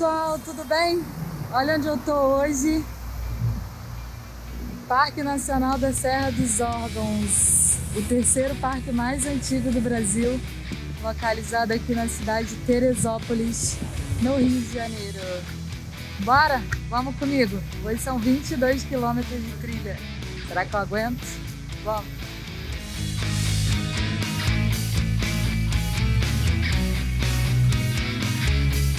pessoal, tudo bem? Olha onde eu tô hoje. Parque Nacional da Serra dos Órgãos, o terceiro parque mais antigo do Brasil, localizado aqui na cidade de Teresópolis, no Rio de Janeiro. Bora? Vamos comigo! Hoje são 22 quilômetros de trilha. Será que eu aguento? Vamos!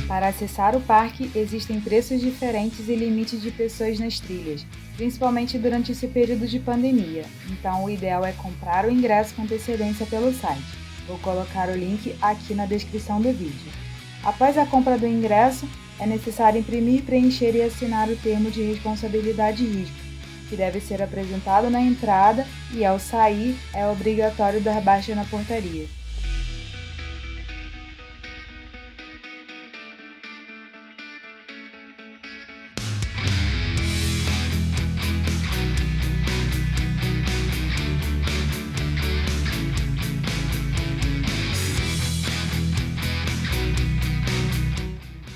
Para acessar o parque, existem preços diferentes e limites de pessoas nas trilhas, principalmente durante esse período de pandemia. Então, o ideal é comprar o ingresso com antecedência pelo site. Vou colocar o link aqui na descrição do vídeo. Após a compra do ingresso, é necessário imprimir, preencher e assinar o termo de responsabilidade e risco, que deve ser apresentado na entrada e, ao sair, é obrigatório dar baixa na portaria.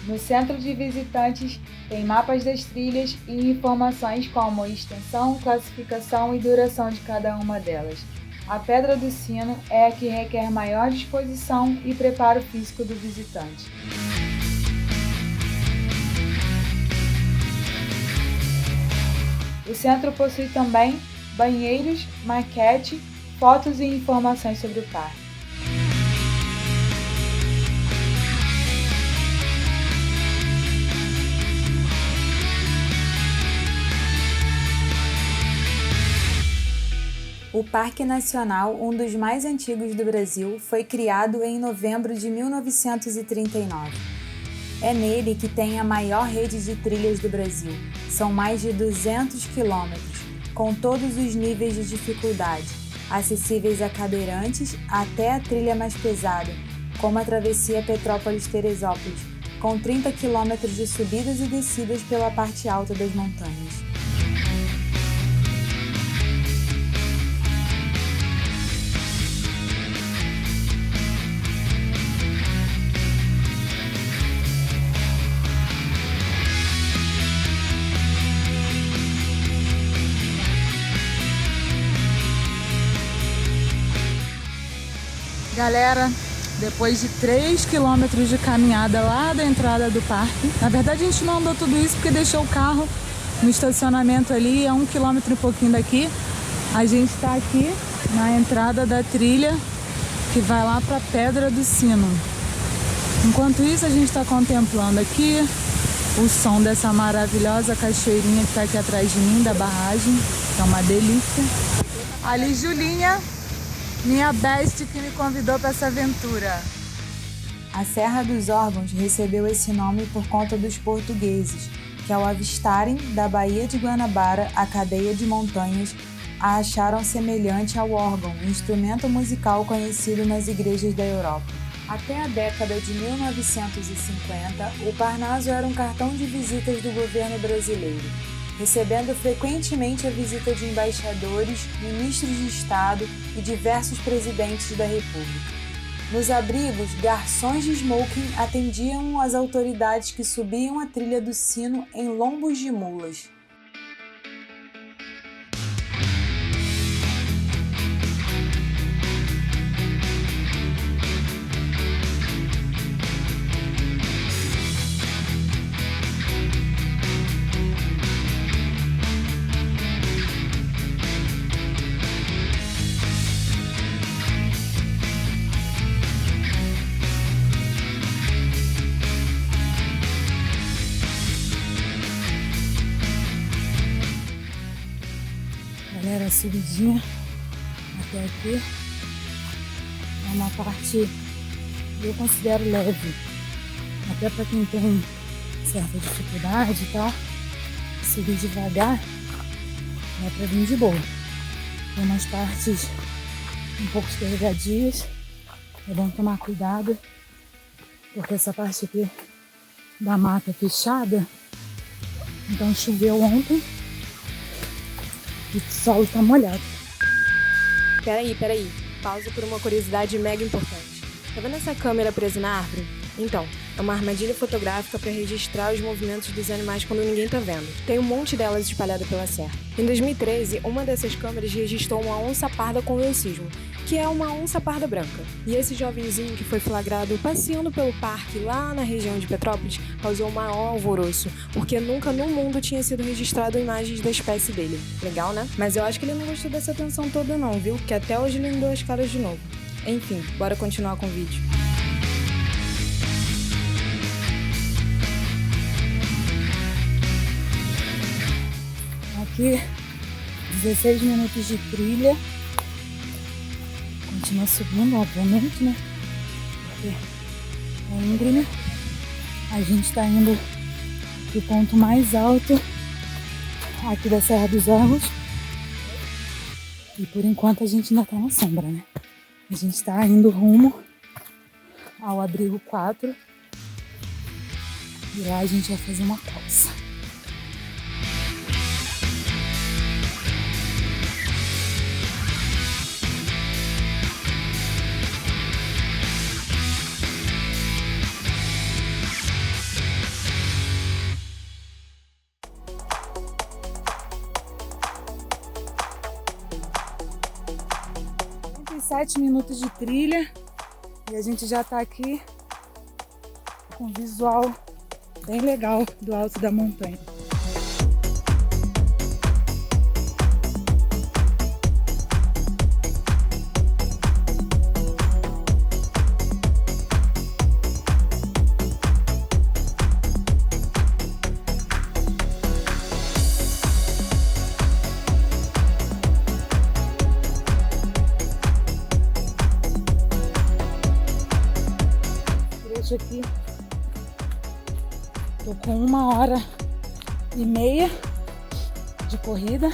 No centro de visitantes tem mapas das trilhas e informações como extensão, classificação e duração de cada uma delas. A Pedra do Sino é a que requer maior disposição e preparo físico do visitante. O centro possui também banheiros, maquete, fotos e informações sobre o parque. O Parque Nacional, um dos mais antigos do Brasil, foi criado em novembro de 1939. É nele que tem a maior rede de trilhas do Brasil. São mais de 200 quilômetros, com todos os níveis de dificuldade, acessíveis a cadeirantes até a trilha mais pesada, como a travessia Petrópolis-Teresópolis, com 30 quilômetros de subidas e descidas pela parte alta das montanhas. Galera, depois de 3 quilômetros de caminhada lá da entrada do parque, na verdade a gente não andou tudo isso porque deixou o carro no estacionamento ali, a 1 quilômetro e pouquinho daqui. A gente está aqui na entrada da trilha que vai lá para Pedra do Sino. Enquanto isso, a gente está contemplando aqui o som dessa maravilhosa cachoeirinha que está aqui atrás de mim, da barragem, que é uma delícia. Ali, Julinha, minha best que me convidou para essa aventura. A Serra dos Órgãos recebeu esse nome por conta dos portugueses, que ao avistarem da Baía de Guanabara a cadeia de montanhas, a acharam semelhante ao órgão, um instrumento musical conhecido nas igrejas da Europa. Até a década de 1950, o Parnaso era um cartão de visitas do governo brasileiro, recebendo frequentemente a visita de embaixadores, ministros de Estado e diversos presidentes da República. Nos abrigos, garçons de smoking atendiam as autoridades que subiam a trilha do sino em lombos de mulas. Galera, a subidinha até aqui é uma parte que eu considero leve, até para quem tem certa dificuldade e tal. Subir devagar é para vir de boa. Tem umas partes um pouco escorregadias, é bom tomar cuidado, porque essa parte aqui da mata é fechada, então choveu ontem. O solo tá molhado. Peraí. Pausa por uma curiosidade mega importante. Tá vendo essa câmera presa na árvore? Então, É uma armadilha fotográfica para registrar os movimentos dos animais quando ninguém tá vendo. Tem um monte delas espalhadas pela serra. Em 2013, uma dessas câmeras registrou uma onça parda com leucismo, que é uma onça parda branca. E esse jovenzinho que foi flagrado passeando pelo parque lá na região de Petrópolis causou o maior alvoroço, porque nunca no mundo tinha sido registrado imagens da espécie dele. Legal, né? Mas eu acho que ele não gostou dessa atenção toda não, viu? Que até hoje ele não deu as caras de novo. Enfim, bora continuar com o vídeo. Aqui, 16 minutos de trilha. Continua subindo, obviamente, né? Porque é íngreme. A gente tá indo pro ponto mais alto aqui da Serra dos Arros. E por enquanto a gente ainda tá na sombra, né? A gente tá indo rumo ao abrigo 4. E lá a gente vai fazer uma pausa. Sete minutos de trilha e a gente já tá aqui com um visual bem legal do alto da montanha. Aqui tô com 1h30 de corrida.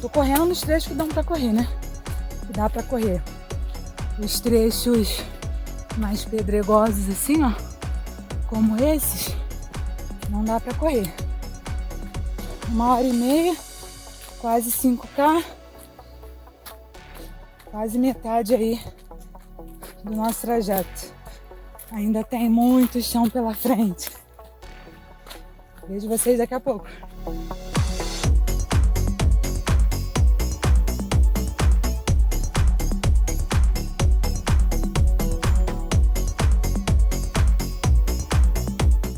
Tô correndo nos trechos que dão pra correr, né? Que dá pra correr. Os trechos mais pedregosos assim, ó, como esses, não dá pra correr. 1h30, quase 5K, quase metade aí do nosso trajeto. Ainda tem muito chão pela frente. Vejo vocês daqui a pouco.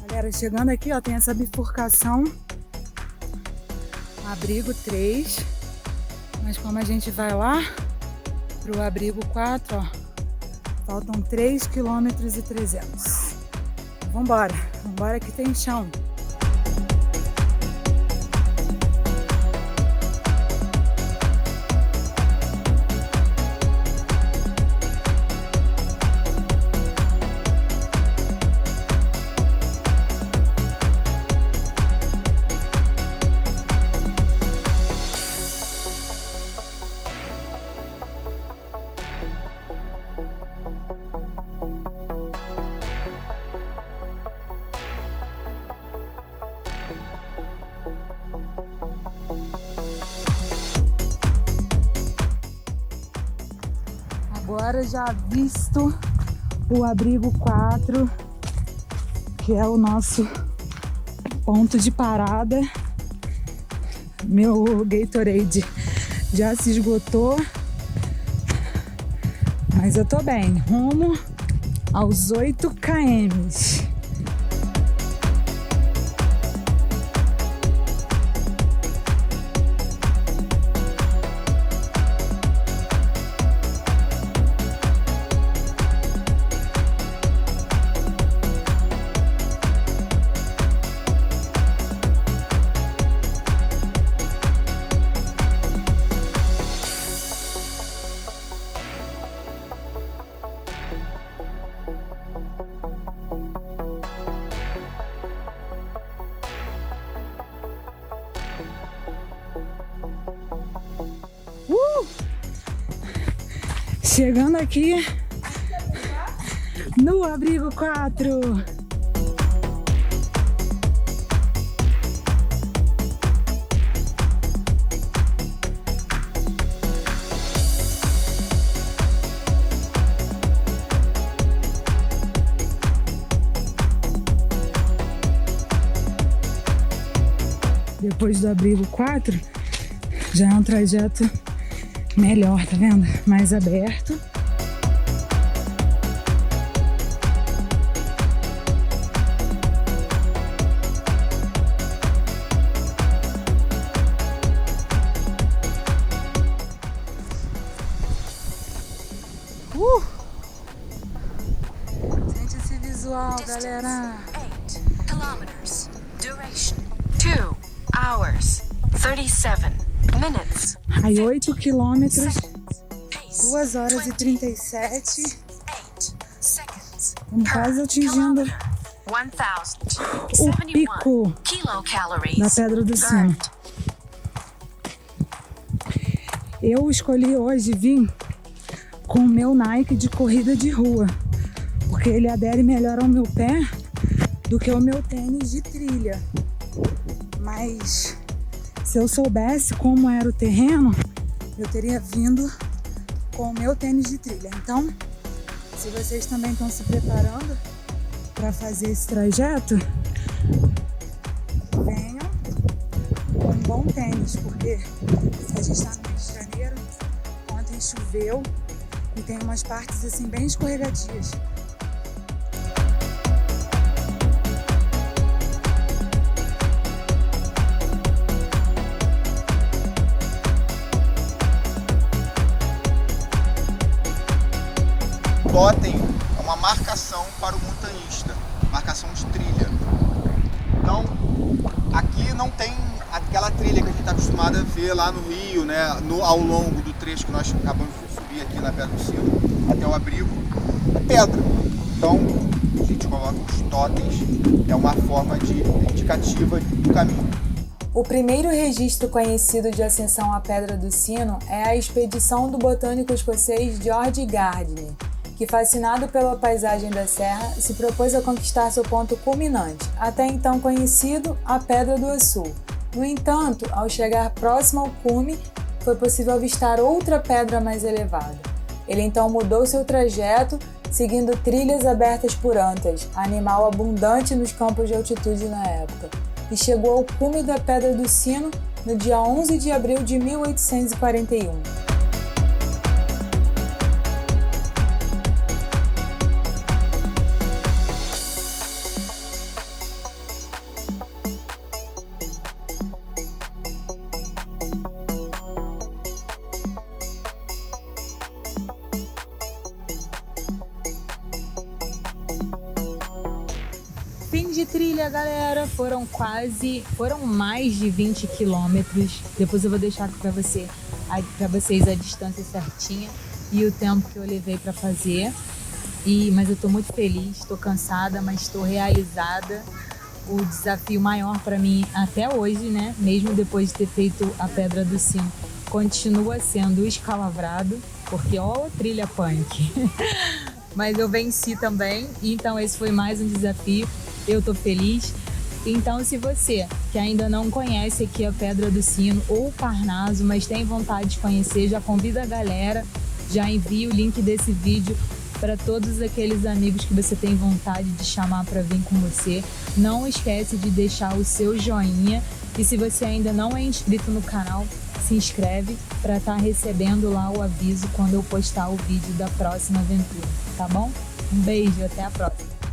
Galera, chegando aqui, ó, tem essa bifurcação. Abrigo 3. Mas como a gente vai lá pro abrigo 4, ó, faltam 3,3 km. Vambora, vambora que tem chão. Agora já visto o abrigo 4, que é o nosso ponto de parada. Meu Gatorade já se esgotou, mas eu tô bem, rumo aos 8 km. Chegando aqui no abrigo 4. depois do abrigo 4, já é um trajeto melhor, tá vendo? Mais aberto. Sente esse visual, galera. 8 kilometers. Duration 2 hours 37 minutes. Aí 8 quilômetros, Pace 2 horas e 37. 8 seconds. Estamos quase atingindo 1071 o pico kilocalories. da Pedra do Sino. Eu escolhi hoje vir com o meu Nike de corrida de rua, porque ele adere melhor ao meu pé do que o meu tênis de trilha. Mas se eu soubesse como era o terreno, eu teria vindo com o meu tênis de trilha. Então, se vocês também estão se preparando para fazer esse trajeto, venham com um bom tênis, porque a gente está no Rio de Janeiro, ontem choveu e tem umas partes assim bem escorregadias. Totem é uma marcação para o montanhista, marcação de trilha. Então, aqui não tem aquela trilha que a gente está acostumado a ver lá no Rio, né? Ao longo do trecho que nós acabamos de subir aqui na Pedra do Sino, até o abrigo, é pedra. Então, a gente coloca os totens, é uma forma de indicativa do caminho. O primeiro registro conhecido de ascensão à Pedra do Sino é a expedição do botânico escocês George Gardner, que, fascinado pela paisagem da serra, se propôs a conquistar seu ponto culminante, até então conhecido, a Pedra do Açu. No entanto, ao chegar próximo ao cume, foi possível avistar outra pedra mais elevada. Ele então mudou seu trajeto, seguindo trilhas abertas por antas, animal abundante nos campos de altitude na época, e chegou ao cume da Pedra do Sino no dia 11 de abril de 1841. Fim de trilha, galera. Foram mais de 20 quilômetros. Depois eu vou deixar aqui pra vocês a distância certinha e o tempo que eu levei pra fazer. Mas eu tô muito feliz, tô cansada, mas tô realizada. O desafio maior pra mim até hoje, né? Mesmo depois de ter feito a Pedra do Sino, continua sendo o escalavrado, porque ó, trilha punk. Mas eu venci também, então esse foi mais um desafio. Eu tô feliz. Então, se você que ainda não conhece aqui a Pedra do Sino ou o Parnaso, mas tem vontade de conhecer, já convida a galera, já envia o link desse vídeo para todos aqueles amigos que você tem vontade de chamar para vir com você. Não esquece de deixar o seu joinha e se você ainda não é inscrito no canal, se inscreve para estar recebendo lá o aviso quando eu postar o vídeo da próxima aventura, tá bom? Um beijo, até a próxima!